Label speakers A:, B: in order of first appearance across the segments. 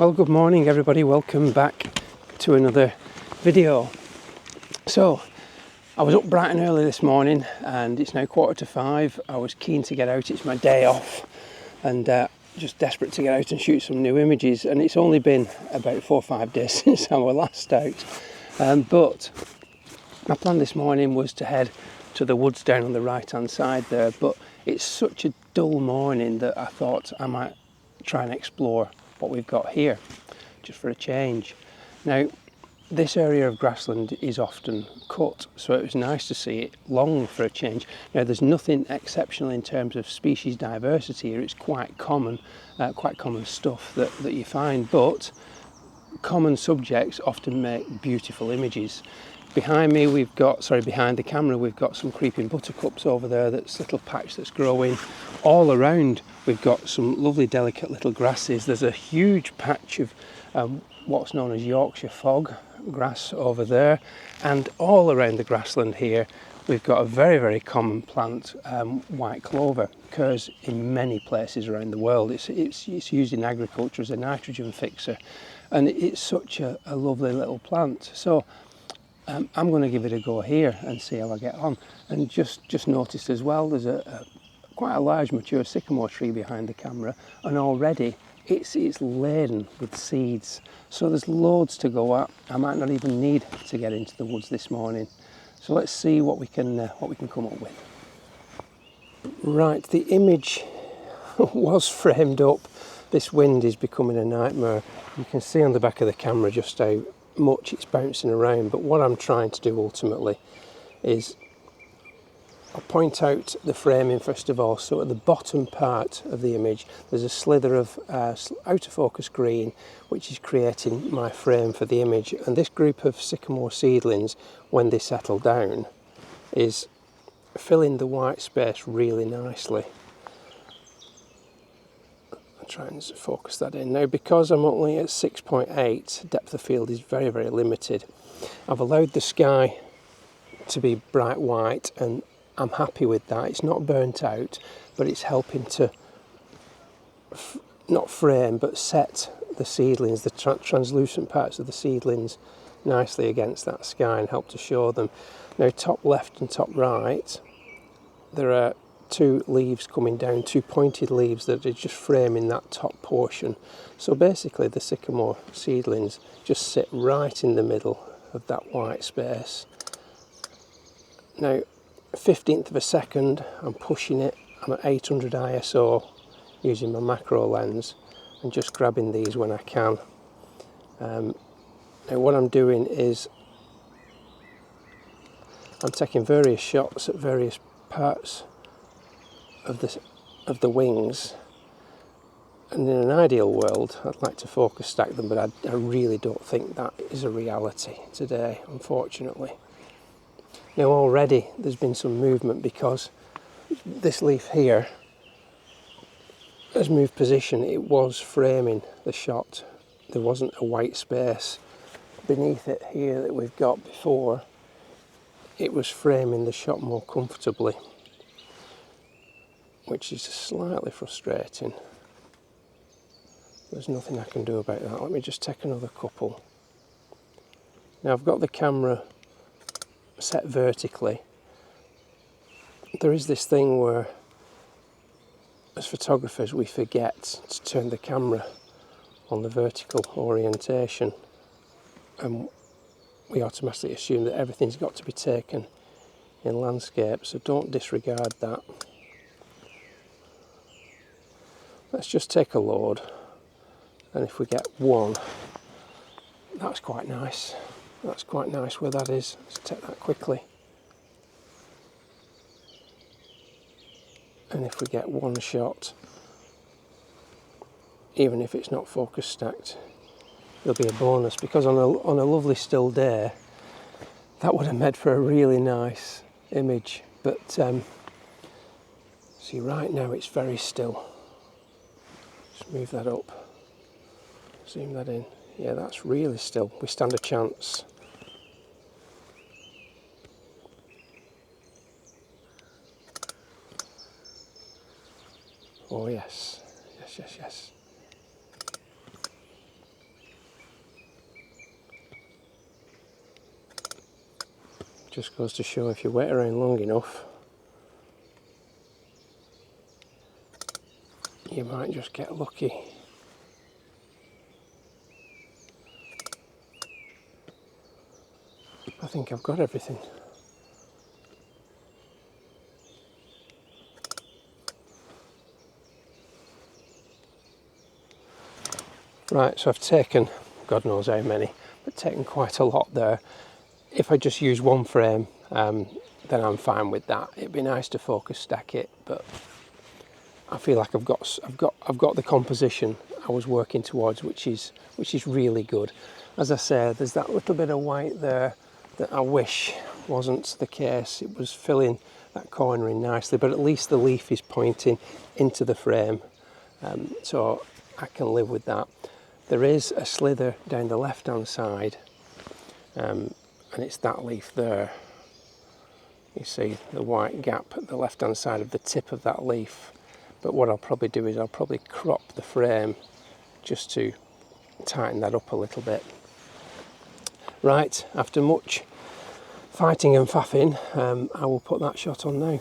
A: Well, good morning everybody, welcome back to another video. So I was up bright and early this morning and it's now 4:45. I was keen to get out, it's my day off, and just desperate to get out and shoot some new images, and it's only been about 4 or 5 days since I was last out, but my plan this morning was to head to the woods down on the right hand side there, but it's such a dull morning that I thought I might try and explore what we've got here, just for a change. Now, this area of grassland is often cut, so it was nice to see it long for a change. Now, there's nothing exceptional in terms of species diversity here. It's quite common stuff that you find, but common subjects often make beautiful images. Behind me behind the camera we've got some creeping buttercups over there. That's a little patch that's growing. All around we've got some lovely delicate little grasses. There's a huge patch of what's known as Yorkshire fog grass over there, and all around the grassland here we've got a very, very common plant, white clover. Occurs in many places around the world. It's used in agriculture as a nitrogen fixer, and it's such a lovely little plant. So I'm going to give it a go here and see how I get on. And just noticed as well, there's quite a large mature sycamore tree behind the camera, and already it's laden with seeds. So there's loads to go at. I might not even need to get into the woods this morning. So let's see what we can come up with. Right, the image was framed up. This wind is becoming a nightmare. You can see on the back of the camera just how much it's bouncing around, but what I'm trying to do ultimately is I'll point out the framing first of all. So at the bottom part of the image there's a slither of out of focus green which is creating my frame for the image, and this group of sycamore seedlings, when they settle down, is filling the white space really nicely. Try and focus that in. Now, because I'm only at 6.8, depth of field is very, very limited. I've allowed the sky to be bright white and I'm happy with that. It's not burnt out, but it's helping to not frame but set the seedlings, the translucent parts of the seedlings, nicely against that sky and help to show them. Now, top left and top right there are two leaves coming down, two pointed leaves that are just framing that top portion. So basically the sycamore seedlings just sit right in the middle of that white space. Now, 15th of a second, I'm pushing it. I'm at 800 ISO using my macro lens and just grabbing these when I can. Now what I'm doing is I'm taking various shots at various parts of the wings, and in an ideal world I'd like to focus stack them, but I really don't think that is a reality today, unfortunately. Now, already there's been some movement because this leaf here has moved position. It was framing the shot. There wasn't a white space beneath it here that we've got before. It was framing the shot more comfortably, which is slightly frustrating. There's nothing I can do about that. Let me just take another couple. Now, I've got the camera set vertically. There is this thing where, as photographers, we forget to turn the camera on the vertical orientation, and we automatically assume that everything's got to be taken in landscape, so don't disregard that. Let's just take a load, and if we get one, that's quite nice. That's quite nice where that is. Let's take that quickly. And if we get one shot, even if it's not focus stacked, it'll be a bonus, because on a lovely still day, that would have made for a really nice image. But see, right now it's very still. Just move that up, zoom that in. Yeah, that's really still. We stand a chance. Oh yes, yes, yes, yes. just goes to show if you wait around long enough, you might just get lucky. I think I've got everything. Right, so I've taken, God knows how many, but taken quite a lot there. If I just use one frame, then I'm fine with that. It'd be nice to focus stack it, but I feel like I've got the composition I was working towards, which is really good. As I say, there's that little bit of white there that I wish wasn't the case. It was filling that corner in nicely, but at least the leaf is pointing into the frame, so I can live with that. There is a slither down the left hand side, and it's that leaf there. You see the white gap at the left hand side of the tip of that leaf. But what I'll probably do is I'll probably crop the frame just to tighten that up a little bit. Right, after much fighting and faffing, I will put that shot on now.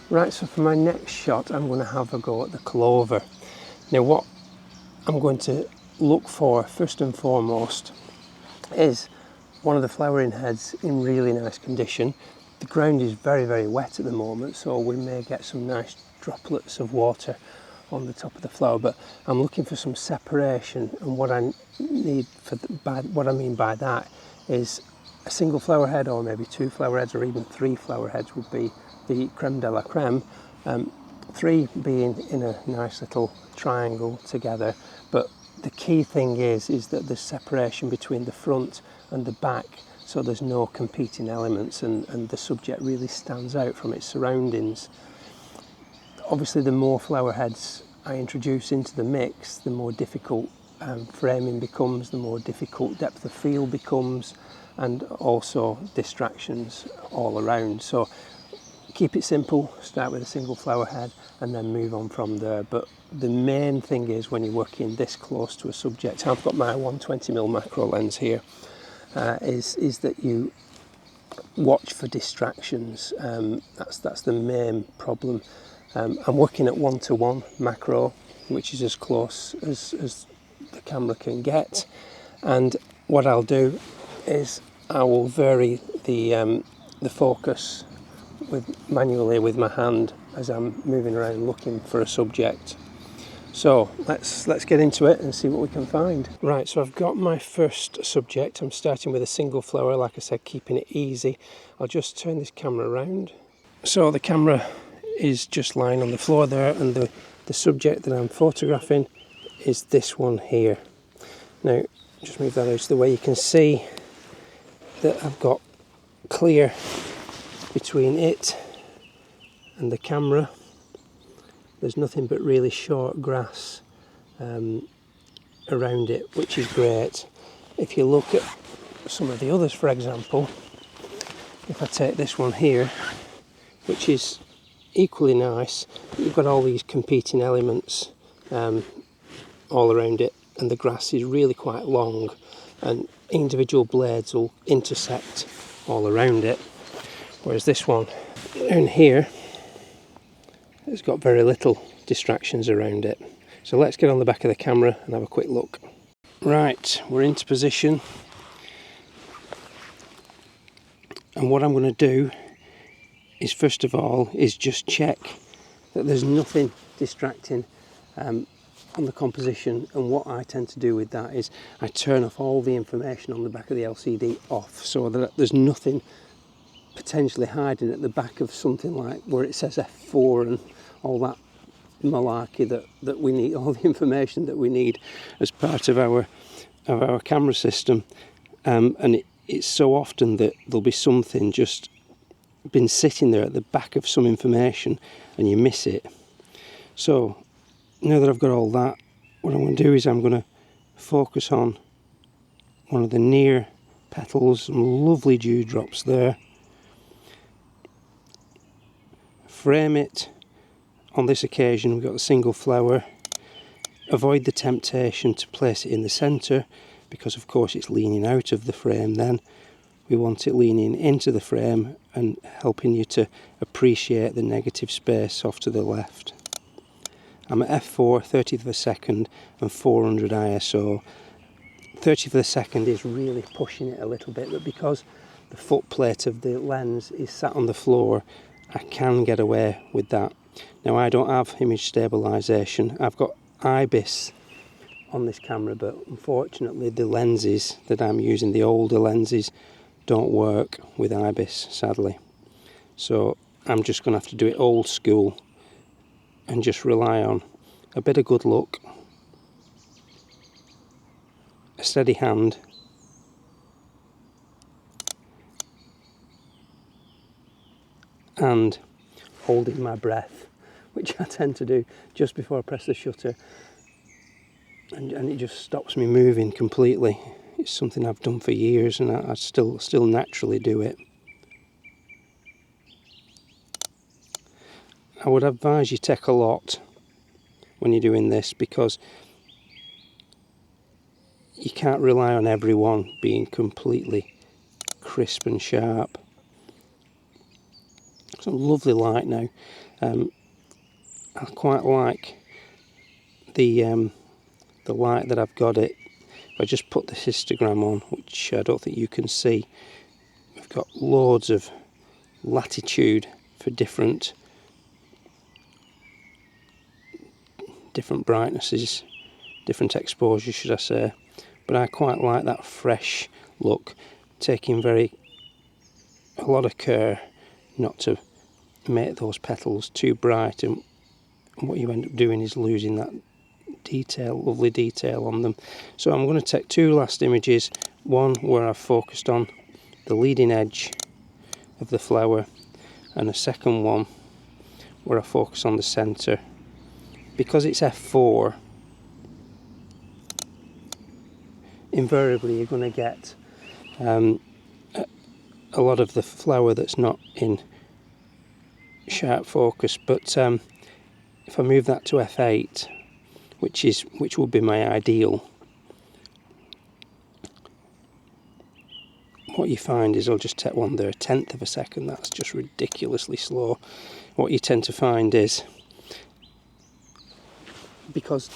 A: Right, so for my next shot, I'm going to have a go at the clover. Now, what I'm going to look for first and foremost is one of the flowering heads in really nice condition. The ground is very, very wet at the moment, so we may get some nice droplets of water on the top of the flower, but I'm looking for some separation, and what I need what I mean by that is a single flower head, or maybe two flower heads, or even three flower heads would be the creme de la creme. Three being in a nice little triangle together, but the key thing is that there's separation between the front and the back, so there's no competing elements, and the subject really stands out from its surroundings. Obviously, the more flower heads I introduce into the mix, the more difficult framing becomes, the more difficult depth of field becomes, and also distractions all around. So keep it simple, start with a single flower head and then move on from there. But the main thing is, when you're working this close to a subject, I've got my 120mm macro lens here, is that you watch for distractions. That's the main problem. I'm working at 1:1 macro, which is as close as the camera can get, and what I'll do is I will vary the focus manually with my hand as I'm moving around looking for a subject. So let's get into it and see what we can find. Right, so I've got my first subject. I'm starting with a single flower, like I said, keeping it easy. I'll just turn this camera around. So the camera is just lying on the floor there, and the subject that I'm photographing is this one here. Now, just move that out of the way. You can see that I've got clear between it and the camera. There's nothing but really short grass around it, which is great. If you look at some of the others, for example, if I take this one here, which is equally nice, you've got all these competing elements all around it, and the grass is really quite long, and individual blades will intersect all around it. Whereas this one down here has got very little distractions around it. So let's get on the back of the camera and have a quick look. Right, we're into position, and what I'm going to do is, first of all, is just check that there's nothing distracting on the composition. And what I tend to do with that is I turn off all the information on the back of the LCD off, so that there's nothing potentially hiding at the back of something like where it says F4 and all that malarkey that we need, all the information that we need as part of our camera system. And it's so often that there'll be something just been sitting there at the back of some information and you miss it. So now that I've got all that, what I'm going to do is I'm going to focus on one of the near petals, some lovely dewdrops there. Frame it. On this occasion we've got a single flower. Avoid the temptation to place it in the centre, because of course it's leaning out of the frame then. We want it leaning into the frame and helping you to appreciate the negative space off to the left. I'm at f4, 30th of a second and 400 ISO. 30th of a second is really pushing it a little bit, but because the foot plate of the lens is sat on the floor, I can get away with that. Now I don't have image stabilisation. I've got IBIS on this camera, but unfortunately the lenses that I'm using, the older lenses, don't work with IBIS, sadly. So I'm just going to have to do it old school and just rely on a bit of good luck, a steady hand, and holding my breath, which I tend to do just before I press the shutter, and it just stops me moving completely. It's something I've done for years and I still naturally do it. I would advise you take a lot when you're doing this, because you can't rely on everyone being completely crisp and sharp. Some lovely light now. I quite like the light that I've got it. If I just put the histogram on, which I don't think you can see, we've got loads of latitude for different brightnesses, different exposures should I say, but I quite like that fresh look, taking a lot of care not to make those petals too bright, and what you end up doing is losing that detail, lovely detail on them. So I'm going to take two last images, one where I've focused on the leading edge of the flower, and a second one where I focus on the centre. Because it's f4, invariably you're going to get a lot of the flower that's not in sharp focus, but if I move that to f8, which will be my ideal, what you find is, I'll just take one there, 1/10 of a second, that's just ridiculously slow. What you tend to find is, because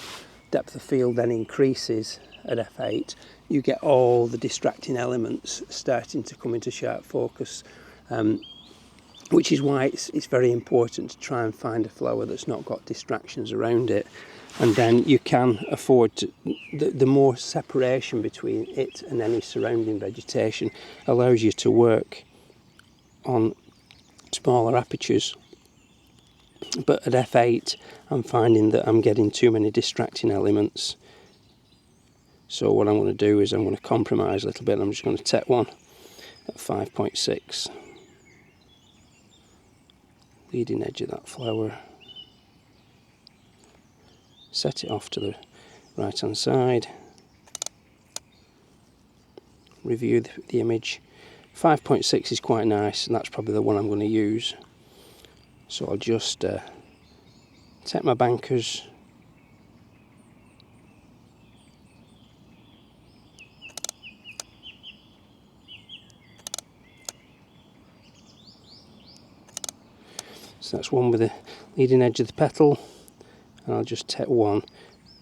A: depth of field then increases at f8, you get all the distracting elements starting to come into sharp focus, which is why it's very important to try and find a flower that's not got distractions around it, and then you can afford to, the more separation between it and any surrounding vegetation allows you to work on smaller apertures. But at f8 I'm finding that I'm getting too many distracting elements, so what I'm going to do is I'm going to compromise a little bit. I'm just going to take one at 5.6, leading edge of that flower, set it off to the right hand side, review the image. 5.6 is quite nice, and that's probably the one I'm going to use. So I'll just take my bankers, so that's one with the leading edge of the petal, and I'll just take one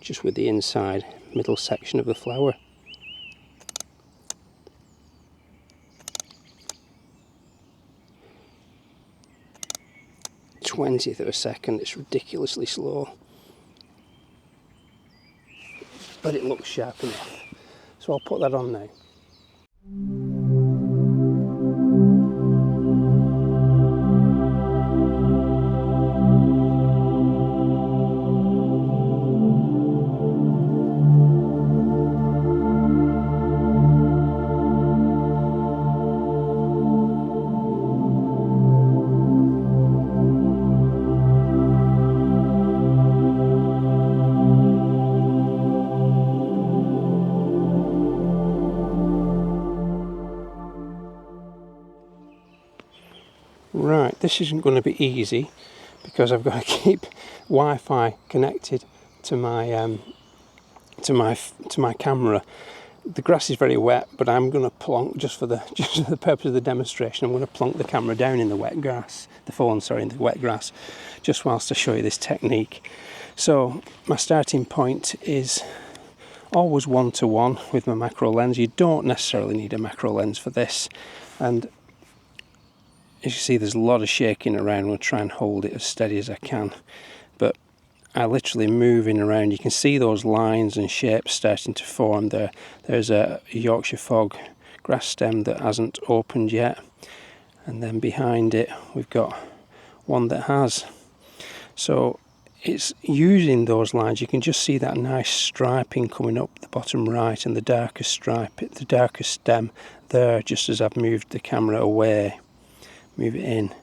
A: just with the inside middle section of the flower. Twentieth of a second, it's ridiculously slow, but it looks sharp enough, so I'll put that on now. Right, this isn't going to be easy because I've got to keep Wi-Fi connected to my camera. The grass is very wet, but I'm going to plonk, just for the purpose of the demonstration, I'm going to plonk the camera down in the wet grass, the phone, sorry, in the wet grass, just whilst I show you this technique. So my starting point is always 1:1 with my macro lens. You don't necessarily need a macro lens for this, and as you see, there's a lot of shaking around. I'm going to try and hold it as steady as I can, but I literally moving around. You can see those lines and shapes starting to form there. There's a Yorkshire fog grass stem that hasn't opened yet, and then behind it we've got one that has. So it's using those lines. You can just see that nice striping coming up the bottom right, and the darker stripe, the darker stem there, just as I've moved the camera away, move it in,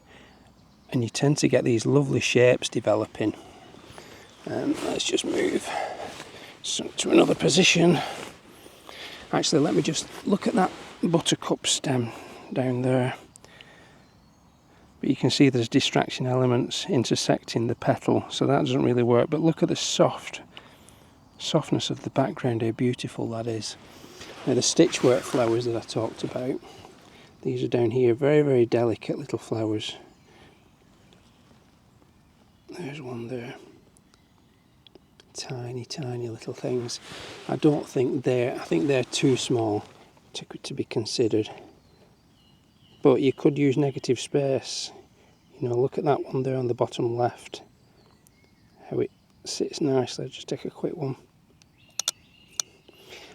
A: and you tend to get these lovely shapes developing. Let's just move to another position. Actually, let me just look at that buttercup stem down there. But you can see there's distraction elements intersecting the petal, so that doesn't really work. But look at the softness of the background, how beautiful that is. Now the stitchwork flowers that I talked about, these are down here, very, very delicate little flowers. There's one there. Tiny, tiny little things. I think they're too small to be considered. But you could use negative space. You know, look at that one there on the bottom left. How it sits nicely. I'll just take a quick one.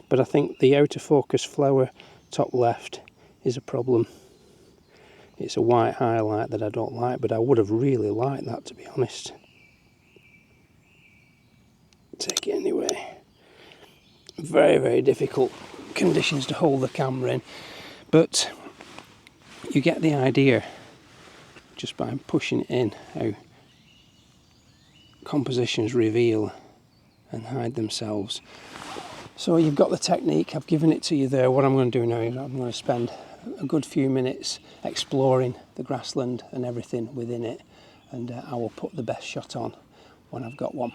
A: But I think the out of focus flower top left is a problem. It's a white highlight that I don't like, but I would have really liked that, to be honest. Take it anyway. Very, very difficult conditions to hold the camera in, but you get the idea just by pushing it in, how compositions reveal and hide themselves. So you've got the technique, I've given it to you there. What I'm going to do now is I'm going to spend a good few minutes exploring the grassland and everything within it, and I will put the best shot on when I've got one.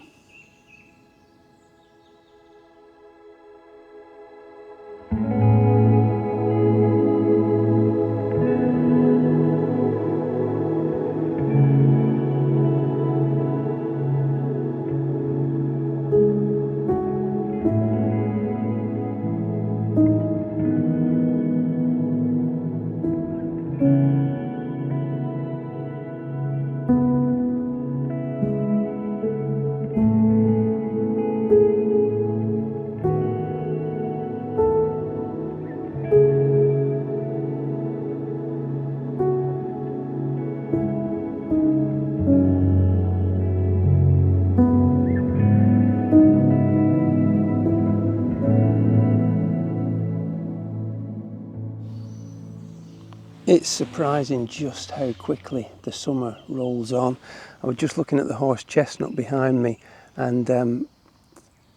A: It's surprising just how quickly the summer rolls on. I was just looking at the horse chestnut behind me, and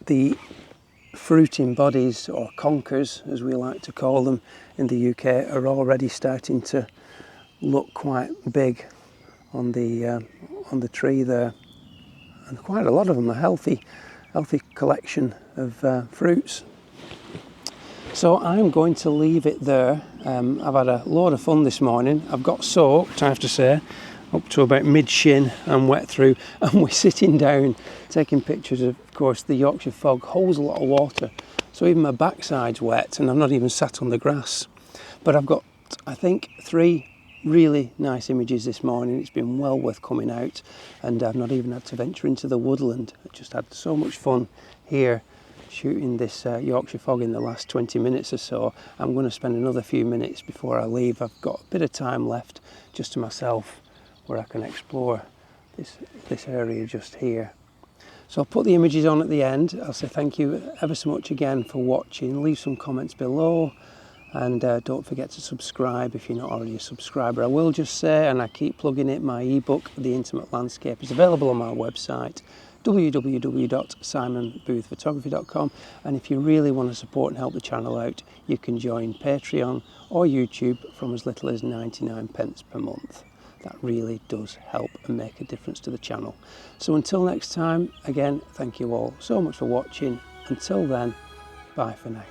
A: the fruiting bodies, or conkers as we like to call them in the UK, are already starting to look quite big on the tree there, and quite a lot of them are healthy collection of fruits. So I'm going to leave it there. I've had a load of fun this morning. I've got soaked, I have to say, up to about mid-shin and wet through, and we're sitting down taking pictures. Of course, the Yorkshire fog holds a lot of water, so even my backside's wet, and I've not even sat on the grass. But I've got, I think, 3 really nice images this morning. It's been well worth coming out, and I've not even had to venture into the woodland. I just had so much fun here shooting this Yorkshire fog in the last 20 minutes or so. I'm going to spend another few minutes before I leave. I've got a bit of time left just to myself where I can explore this area just here. So I'll put the images on at the end. I'll say thank you ever so much again for watching. Leave some comments below, and don't forget to subscribe if you're not already a subscriber. I will just say, and I keep plugging it, my ebook The Intimate Landscape is available on my website, www.simonboothphotography.com, and if you really want to support and help the channel out, you can join Patreon or YouTube from as little as 99 pence per month. that really does help and make a difference to the channel. So until next time, again, thank you all so much for watching. Until then, bye for now.